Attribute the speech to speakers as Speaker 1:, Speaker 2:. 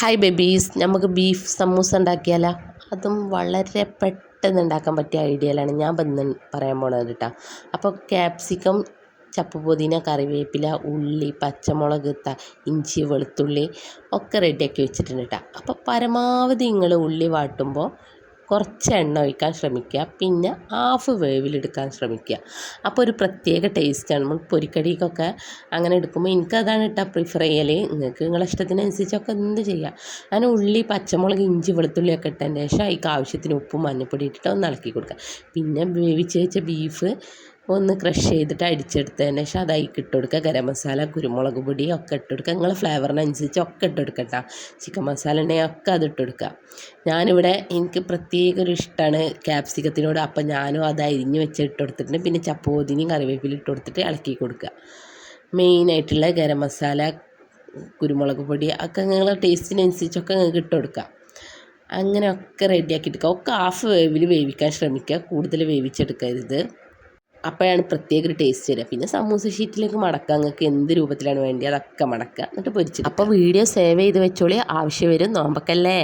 Speaker 1: Hi babies, നമുക്ക് beef samosa ഉണ്ടാക്കിയാലോ? അതും വളരെ പെട്ടെന്ന് ഉണ്ടാക്കാൻ പറ്റിയ ഐഡിയയിലാണ് ഞാൻ പറയാൻ പോണത് കേട്ടോ. അപ്പോൾ ക്യാപ്സിക്കം, ചപ്പ് പുതിന, കറിവേപ്പില, ഉള്ളി, പച്ചമുളക്, ഇഞ്ചി, വെളുത്തുള്ളി ഒക്കെ റെഡിയാക്കി വെച്ചിട്ടുണ്ട് കേട്ടോ. അപ്പോൾ പരമാവധി നിങ്ങൾ ഉള്ളി വാട്ടുമ്പോൾ കുറച്ച് എണ്ണ ഒഴിക്കാൻ ശ്രമിക്കുക, പിന്നെ ഹാഫ് വേവിലെടുക്കാൻ ശ്രമിക്കുക. അപ്പോൾ ഒരു പ്രത്യേക ടേസ്റ്റാണ്. നമ്മൾ പൊരിക്കടിക്കൊക്കെ അങ്ങനെ എടുക്കുമ്പോൾ എനിക്കതാണ് പ്രിഫർ ചെയ്യൽ. നിങ്ങൾക്ക് നിങ്ങളുടെ ഇഷ്ടത്തിനനുസരിച്ചൊക്കെ എന്ത് ചെയ്യാം. ഞാൻ ഉള്ളി, പച്ചമുളക്, ഇഞ്ചി, വെളുത്തുള്ളിയൊക്കെ ഇട്ടതിന് ശേഷം അതിക്ക് ആവശ്യത്തിന് ഉപ്പും മഞ്ഞൾപ്പൊടി ഇട്ടിട്ട് ഒന്ന് ഇളക്കി കൊടുക്കുക. പിന്നെ വേവിച്ച് വെച്ച ബീഫ് ഒന്ന് ക്രഷ് ചെയ്തിട്ട് അടിച്ചെടുത്തതിന് ശേഷം അത് അതിലേക്ക് ഇട്ട് കൊടുക്കുക. ഗരം മസാല, കുരുമുളക് പൊടി ഒക്കെ ഇട്ട് കൊടുക്കുക. നിങ്ങളെ ഫ്ലേവറിനനുസരിച്ച് ഒക്കെ ഇട്ട് കൊടുക്കട്ടോ. ചിക്കൻ മസാല ഉണ്ടെങ്കിൽ ഒക്കെ അത് ഇട്ട് കൊടുക്കുക. ഞാനിവിടെ എനിക്ക് പ്രത്യേക ഒരു ഇഷ്ടമാണ് ക്യാപ്സിക്കത്തിനോട്. അപ്പം ഞാനും അത് അരിഞ്ഞ് വെച്ച് ഇട്ട് കൊടുത്തിട്ടുണ്ട്. പിന്നെ ചപ്പോതിനെയും കറിവേപ്പിലും ഇട്ട് കൊടുത്തിട്ട് ഇളക്കി കൊടുക്കുക. മെയിനായിട്ടുള്ള ഗരം മസാല, കുരുമുളക് പൊടി ഒക്കെ നിങ്ങളുടെ ടേസ്റ്റിനനുസരിച്ചൊക്കെ നിങ്ങൾക്ക് ഇട്ട് കൊടുക്കുക. അങ്ങനെ ഒക്കെ റെഡിയാക്കി എടുക്കുക. ഒക്കെ ഹാഫ് വേവിൽ വേവിക്കാൻ ശ്രമിക്കുക, കൂടുതൽ വേവിച്ചെടുക്കരുത്. അപ്പോഴാണ് പ്രത്യേക ഒരു ടേസ്റ്റ് വരിക. പിന്നെ സമൂസ ഷീറ്റിലേക്ക് മടക്കുക. നിങ്ങൾക്ക് എന്ത് രൂപത്തിലാണ് വേണ്ടി അതൊക്കെ മടക്കുക, എന്നിട്ട് പൊരിച്ച്. അപ്പോൾ വീഡിയോ സേവ് ചെയ്ത് വെച്ചോളി, ആവശ്യം വരും. നോമ്പക്കല്ലേ.